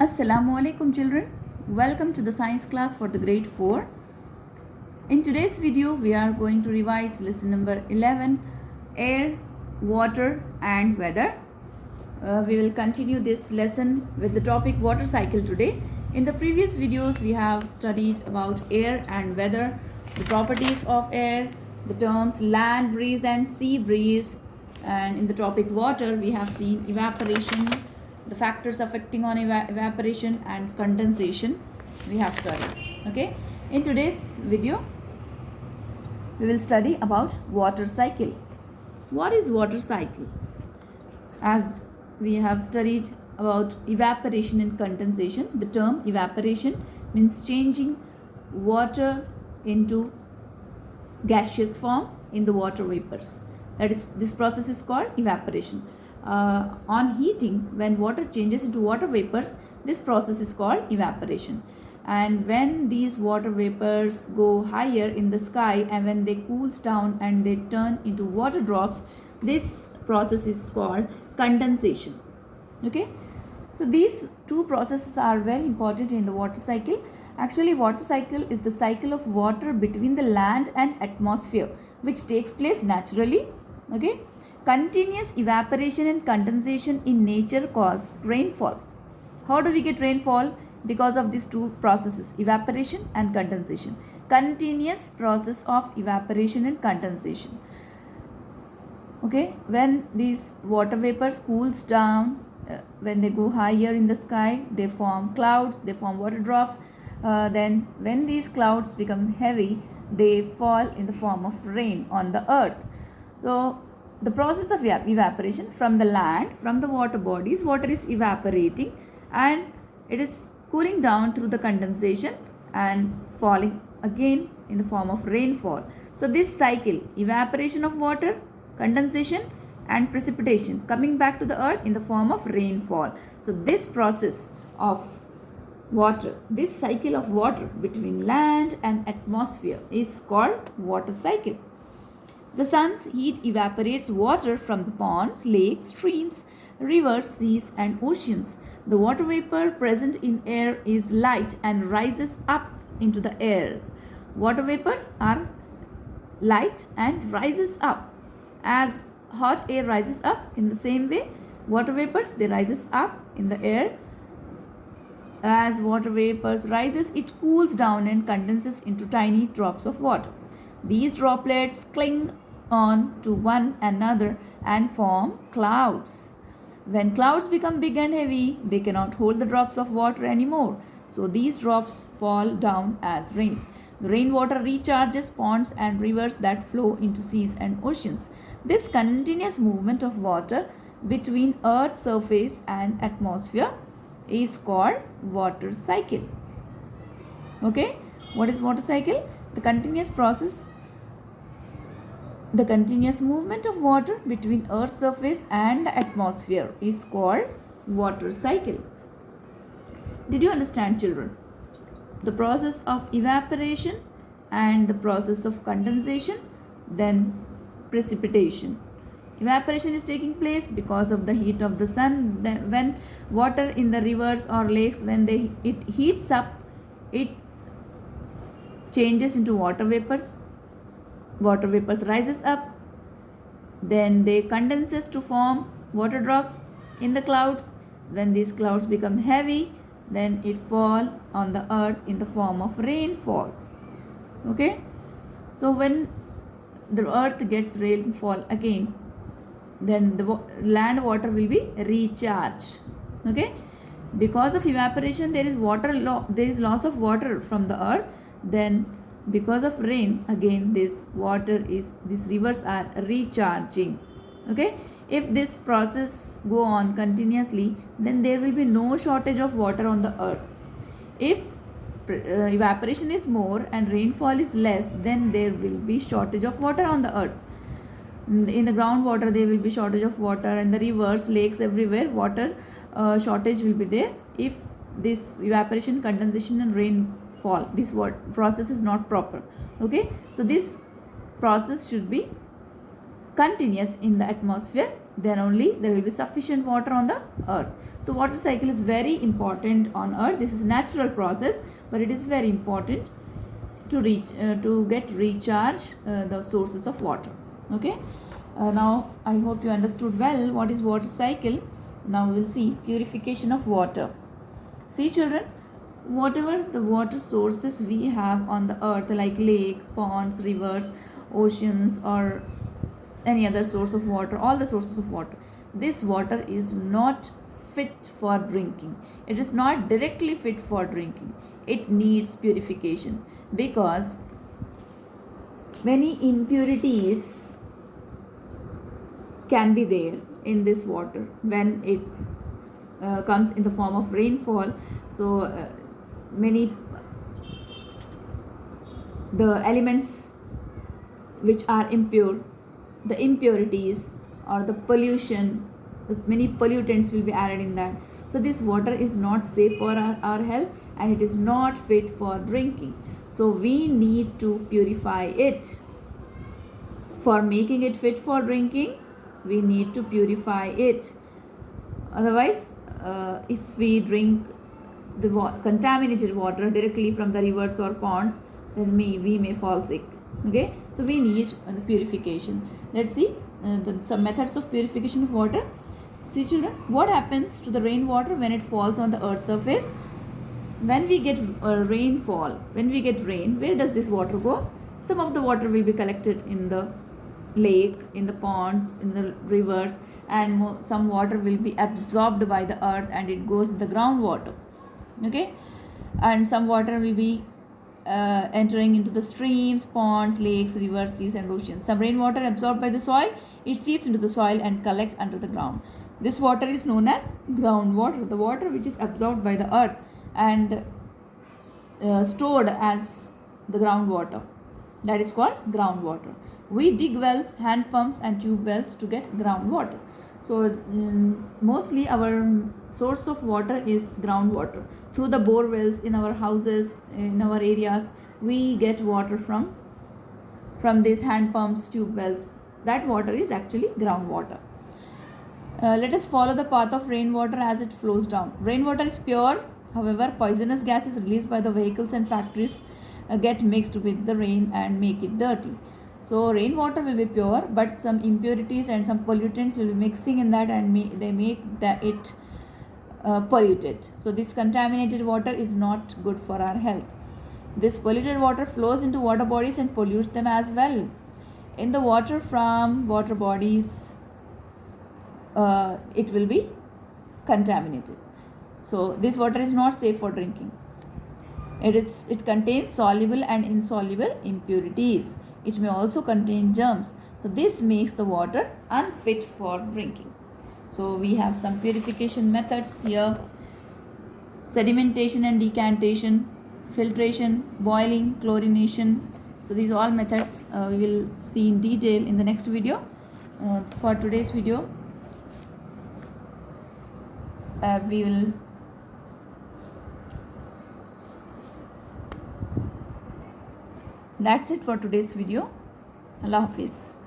Assalamu alaikum children. Welcome to the science class for the grade 4. In today's video we are going to revise lesson number 11, air, water and weather. We will continue this lesson with the topic water cycle today. In the previous videos we have studied about air and weather, the properties of air, the terms land breeze and sea breeze, and in the topic water we have seen evaporation, the factors affecting on evaporation and condensation we have studied. Okay, in today's video we will study about water cycle. What is water cycle? As we have studied about evaporation and condensation, the term evaporation means changing water into gaseous form in the water vapors. That is, this process is called evaporation. On heating, when water changes into water vapors, this process is called evaporation. And when these water vapors go higher in the sky and when they cools down and they turn into water drops, this process is called condensation. Okay, so these two processes are very important in the water cycle. Actually, water cycle is the cycle of water between the land and atmosphere which takes place naturally. Okay, continuous evaporation and condensation in nature cause rainfall. How do we get rainfall? Because of these two processes, evaporation and condensation. Continuous process of evaporation and condensation. Okay, when these water vapors cools down, when they go higher in the sky, they form clouds, they form water drops. Then when these clouds become heavy, they fall in the form of rain on the earth. So the process of evaporation from the land, from the water bodies, water is evaporating and it is cooling down through the condensation and falling again in the form of rainfall. So this cycle, evaporation of water, condensation and precipitation coming back to the earth in the form of rainfall. So this process of water, this cycle of water between land and atmosphere is called water cycle. The sun's heat evaporates water from the ponds, lakes, streams, rivers, seas and oceans. The water vapor present in air is light and rises up into the air. Water vapors are light and rises up. As hot air rises up, in the same way water vapors, they rises up in the air. As water vapors rises, it cools down and condenses into tiny drops of water. These droplets cling on to one another and form clouds. When clouds become big and heavy, they cannot hold the drops of water anymore. So these drops fall down as rain. The rainwater recharges ponds and rivers that flow into seas and oceans. This continuous movement of water between Earth's surface and atmosphere is called water cycle. Okay, what is water cycle? The continuous process, the continuous movement of water between Earth's surface and the atmosphere is called water cycle. Did you understand, children? The process of evaporation and the process of condensation, then precipitation. Evaporation is taking place because of the heat of the sun. Then when water in the rivers or lakes, when it heats up, it changes into water vapors. Water vapors rises up, then they condenses to form water drops in the clouds. When these clouds become heavy, then it fall on the earth in the form of rainfall. Okay, so when the earth gets rainfall again, then the land water will be recharged. Okay, because of evaporation there is there is loss of water from the earth. Then because of rain, again these rivers are recharging. Okay, if this process go on continuously, then there will be no shortage of water on the earth. If evaporation is more and rainfall is less, then there will be shortage of water on the earth. In the groundwater there will be shortage of water, and the rivers, lakes, everywhere water shortage will be there. If this evaporation, condensation and rainfall, this process is not proper. Okay, so this process should be continuous in the atmosphere then only there will be sufficient water on the earth. So water cycle is very important on earth. This is natural process, but it is very important to get recharge the sources of water. Okay. Now I hope you understood well what is water cycle. Now we will see purification of water. See children, whatever the water sources we have on the earth, like lake, ponds, rivers, oceans, or any other source of water, all the sources of water, this water is not fit for drinking. It is not directly fit for drinking. It needs purification because many impurities can be there in this water when it comes in the form of rainfall. So many the elements which are impure, the impurities or the pollution, many pollutants will be added in that. So this water is not safe for our health and it is not fit for drinking. So we need to purify it. For making it fit for drinking, we need to purify it. Otherwise, if we drink the contaminated water directly from the rivers or ponds, then we may fall sick. Okay, so we need the purification. Let's see some methods of purification of water. See children, what happens to the rainwater when it falls on the earth's surface? When we get rainfall, when we get rain, where does this water go? Some of the water will be collected in the lake, in the ponds, in the rivers, and some water will be absorbed by the earth and it goes in the groundwater. Okay, and some water will be entering into the streams, ponds, lakes, rivers, seas, and oceans. Some rainwater absorbed by the soil, it seeps into the soil and collects under the ground. This water is known as groundwater, the water which is absorbed by the earth and stored as the groundwater. That is called groundwater. We dig wells, hand pumps, and tube wells to get groundwater. So mostly our source of water is groundwater. Through the bore wells in our houses, in our areas, we get water from these hand pumps, tube wells. That water is actually groundwater. Let us follow the path of rainwater as it flows down. Rainwater is pure. However, poisonous gases released by the vehicles and factories get mixed with the rain and make it dirty. So rainwater will be pure, but some impurities and some pollutants will be mixing in that and they make it polluted. So this contaminated water is not good for our health. This polluted water flows into water bodies and pollutes them as well. In the water from water bodies, it will be contaminated. So this water is not safe for drinking. It contains soluble and insoluble impurities. It may also contain germs. So this makes the water unfit for drinking. So we have some purification methods here: sedimentation and decantation, filtration, boiling, chlorination. So these all methods we will see in detail in the next video. For today's video, we will that's it for today's video. Allah Hafiz.